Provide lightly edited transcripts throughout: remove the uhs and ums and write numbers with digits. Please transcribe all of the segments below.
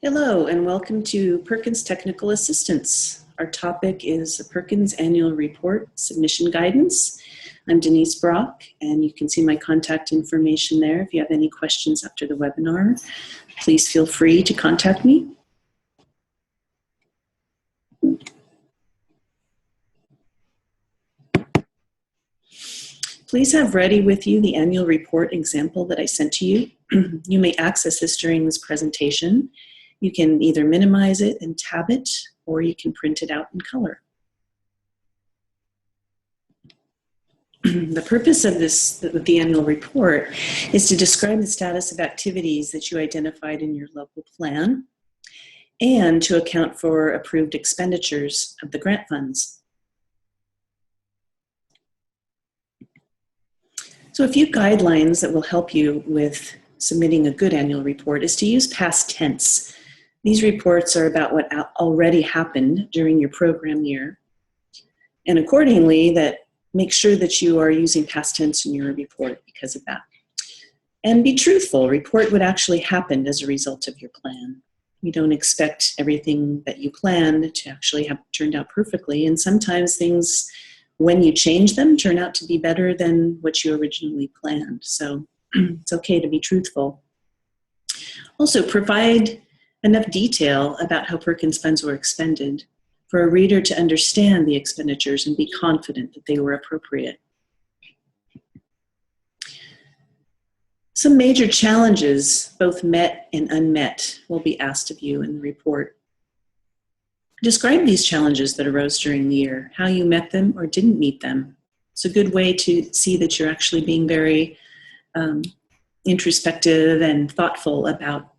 Hello and welcome to Perkins Technical Assistance. Our topic is the Perkins Annual Report Submission Guidance. I'm Denise Brock and you can see my contact information there. If you have any questions after the webinar, please feel free to contact me. Please have ready with you the annual report example that I sent to you. You may access this during this presentation. You can either minimize it and tab it, or you can print it out in color. The purpose of the annual report is to describe the status of activities that you identified in your local plan and to account for approved expenditures of the grant funds. So a few guidelines that will help you with submitting a good annual report is to use past tense. These reports are about what already happened during your program year. And accordingly, make sure that you are using past tense in your report because of that. And be truthful. Report what actually happened as a result of your plan. You don't expect everything that you planned to actually have turned out perfectly. And sometimes things, when you change them, turn out to be better than what you originally planned. So it's okay to be truthful. Also, provide enough detail about how Perkins funds were expended for a reader to understand the expenditures and be confident that they were appropriate. Some major challenges, both met and unmet, will be asked of you in the report. Describe these challenges that arose during the year, how you met them or didn't meet them. It's a good way to see that you're actually being very introspective and thoughtful about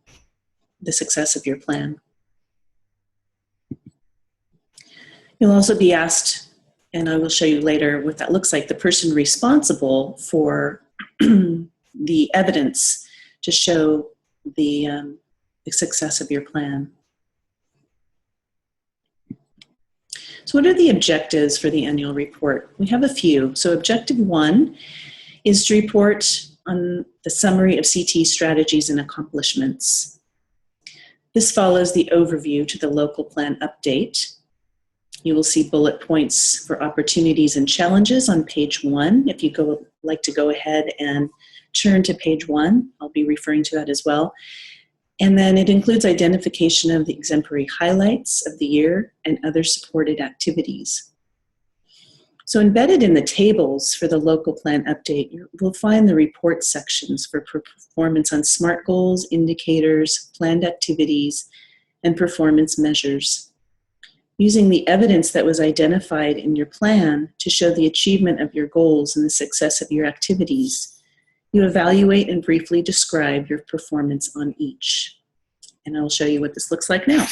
the success of your plan. You'll also be asked, and I will show you later what that looks like, the person responsible for the evidence to show the success of your plan. So what are the objectives for the annual report? We have a few. So objective 1 is to report on the summary of CT strategies and accomplishments. This follows the overview to the local plan update. You will see bullet points for opportunities and challenges on page 1. If you like to go ahead and turn to page 1, I'll be referring to that as well. And then it includes identification of the exemplary highlights of the year and other supported activities. So embedded in the tables for the local plan update, you'll find the report sections for performance on SMART goals, indicators, planned activities, and performance measures. Using the evidence that was identified in your plan to show the achievement of your goals and the success of your activities, you evaluate and briefly describe your performance on each. And I'll show you what this looks like now.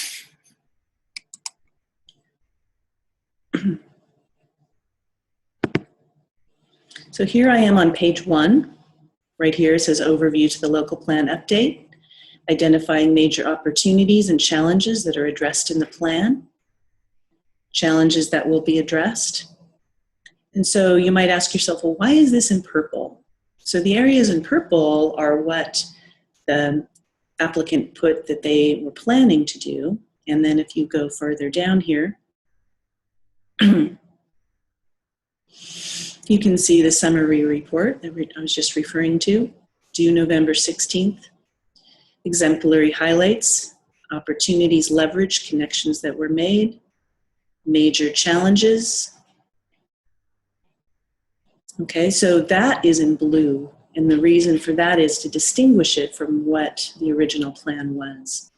So here I am on page 1. Right here it says overview to the local plan update, identifying major opportunities and challenges that are addressed in the plan, challenges that will be addressed. And so you might ask yourself, well, why is this in purple? So the areas in purple are what the applicant put that they were planning to do. And then if you go further down here, you can see the summary report that I was just referring to, due November 16th. Exemplary highlights, opportunities leveraged, connections that were made, major challenges. Okay, so that is in blue, and the reason for that is to distinguish it from what the original plan was.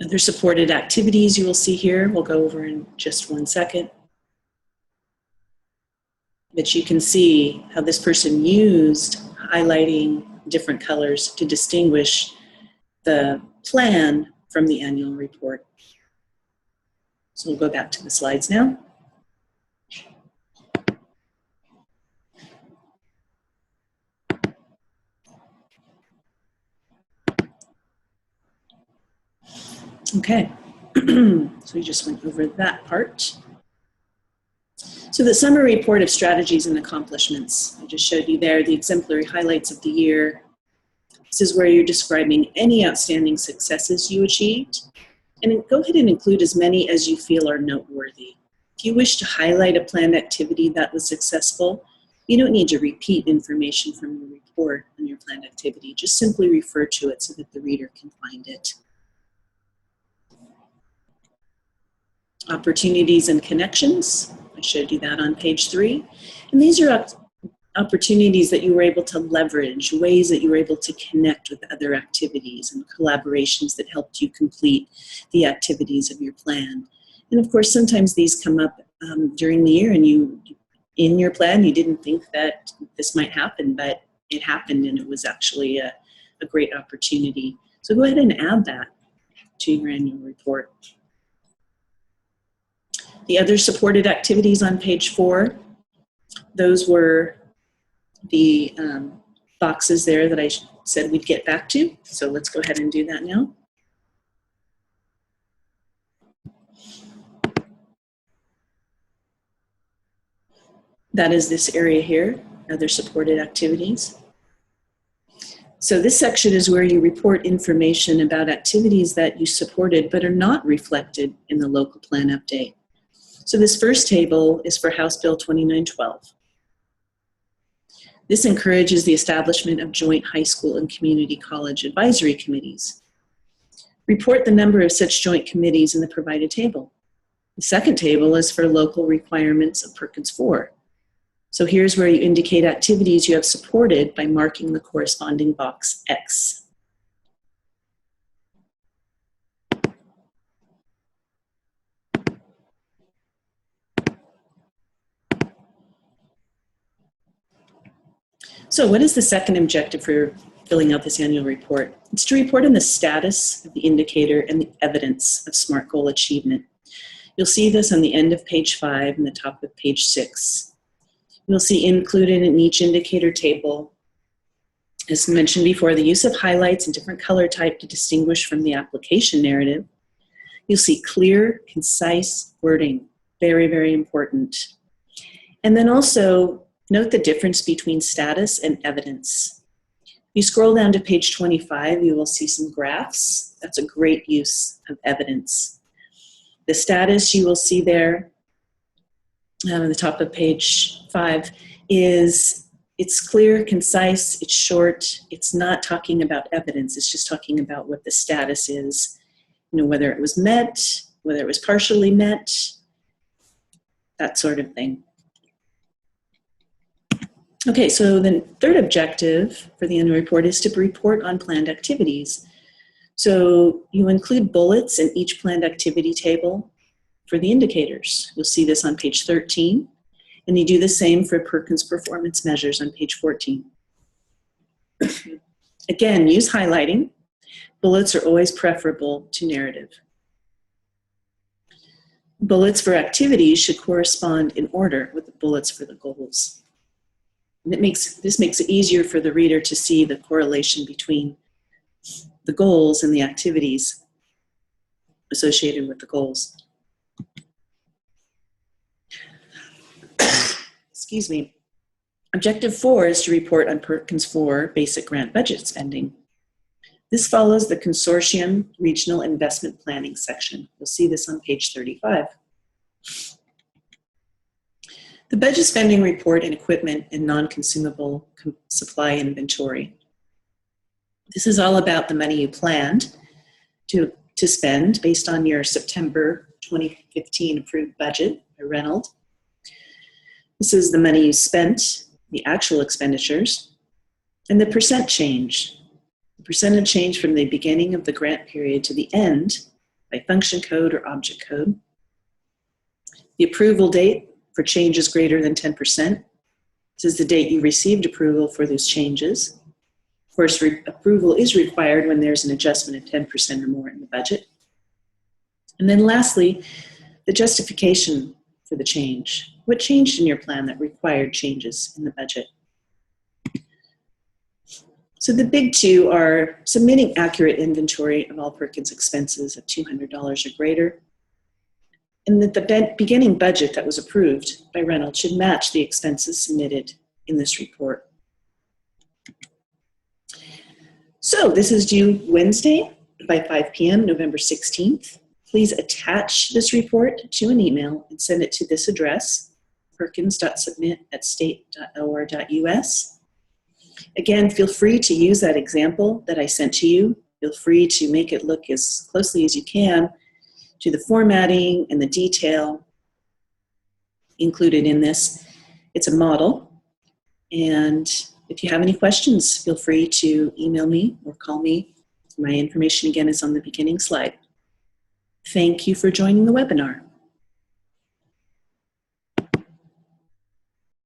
Other supported activities you will see here, we'll go over in just one second. But you can see how this person used highlighting different colors to distinguish the plan from the annual report. So we'll go back to the slides now. Okay, so we just went over that part. So the summary report of strategies and accomplishments. I just showed you there the exemplary highlights of the year, This is where you're describing any outstanding successes you achieved, and go ahead and include as many as you feel are noteworthy. If you wish to highlight a planned activity that was successful, you don't need to repeat information from your report on your planned activity. Just simply refer to it so that the reader can find it. Opportunities and connections. I showed you that on page 3. And these are opportunities that you were able to leverage, ways that you were able to connect with other activities and collaborations that helped you complete the activities of your plan. And of course, sometimes these come up during the year, and in your plan, you didn't think that this might happen, but it happened, and it was actually a great opportunity. So go ahead and add that to your annual report. The other supported activities on page 4, those were the boxes there that I said we'd get back to. So let's go ahead and do that now. That is this area here, other supported activities. So this section is where you report information about activities that you supported but are not reflected in the local plan update. So this first table is for House Bill 2912. This encourages the establishment of joint high school and community college advisory committees. Report the number of such joint committees in the provided table. The second table is for local requirements of Perkins 4. So here's where you indicate activities you have supported by marking the corresponding box X. So what is the second objective for filling out this annual report? It's to report on the status of the indicator and the evidence of SMART goal achievement. You'll see this on the end of page 5 and the top of page 6. You'll see included in each indicator table, as mentioned before, the use of highlights and different color type to distinguish from the application narrative. You'll see clear, concise wording, very, very important. And then also, note the difference between status and evidence. If you scroll down to page 25, you will see some graphs. That's a great use of evidence. The status you will see there on the top of page 5 is it's clear, concise, it's short. It's not talking about evidence. It's just talking about what the status is, whether it was met, whether it was partially met, that sort of thing. Okay, so the third objective for the annual report is to report on planned activities. So you include bullets in each planned activity table for the indicators. You'll see this on page 13, and you do the same for Perkins performance measures on page 14. Again, use highlighting. Bullets are always preferable to narrative. Bullets for activities should correspond in order with the bullets for the goals. And this makes it easier for the reader to see the correlation between the goals and the activities associated with the goals. Excuse me. Objective 4 is to report on Perkins 4 basic grant budget spending. This follows the Consortium Regional Investment Planning section. You'll see this on page 35. The budget spending report and equipment and non-consumable supply inventory. This is all about the money you planned to spend based on your September 2015 approved budget by Reynolds. This is the money you spent, the actual expenditures, and the percent change. The percentage change from the beginning of the grant period to the end by function code or object code. The approval date for changes greater than 10%. This is the date you received approval for those changes. Of course, approval is required when there's an adjustment of 10% or more in the budget. And then lastly, the justification for the change. What changed in your plan that required changes in the budget? So the big two are submitting accurate inventory of all Perkins expenses of $200 or greater, and that the beginning budget that was approved by Reynolds should match the expenses submitted in this report. So this is due Wednesday by 5 p.m., November 16th. Please attach this report to an email and send it to this address, perkins.submit@state.or.us. Again, feel free to use that example that I sent to you. Feel free to make it look as closely as you can to the formatting and the detail included in this. It's a model. And if you have any questions, feel free to email me or call me. My information again is on the beginning slide. Thank you for joining the webinar.